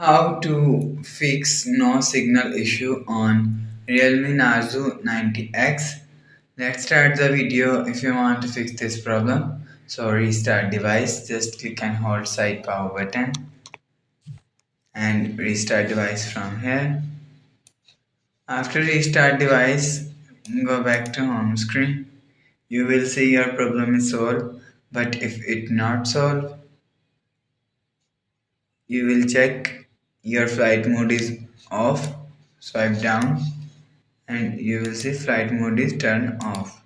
How to fix no signal issue on Realme Narzo 90x. Let's start the video. If you want to fix this problem, so restart device, just click and hold side power button and restart device from here. After restart device, go back to home screen. You will see your problem is solved, but if it not solved, you will check your flight mode is off. Swipe down and you will see flight mode is turned off.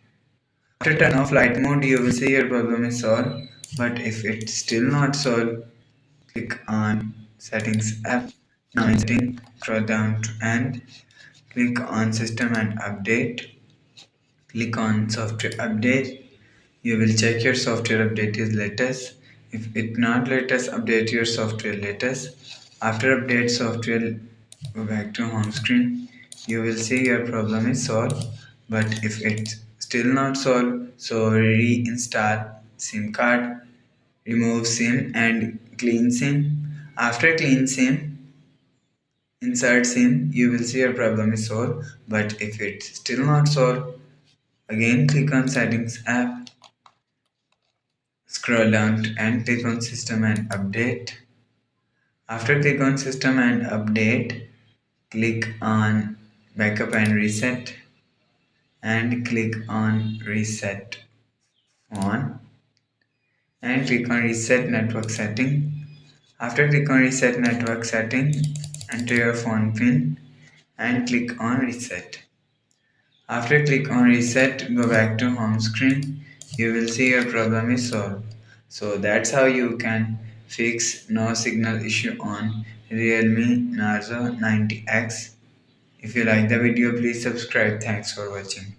After turn off flight mode, you will see your problem is solved. But if it's still not solved, click on settings app. Now in settings, scroll down to end. Click on system and update. Click on software update. You will check your software update is latest. If it not latest, update your software latest. After update software, go back to home screen. You will see your problem is solved. But if it's still not solved, so reinstall SIM card, remove SIM and clean SIM. After clean SIM, insert SIM, you will see your problem is solved. But if it's still not solved, again click on settings app. Scroll down and click on system and update. After click on system and update, click on backup and reset and click on reset phone and click on reset network setting. After click on reset network setting, enter your phone pin and click on reset. After click on reset, go back to home screen. You will see your problem is solved. So that's how you can fix no signal issue on Realme Narzo 90x. If you like the video, please subscribe. Thanks for watching.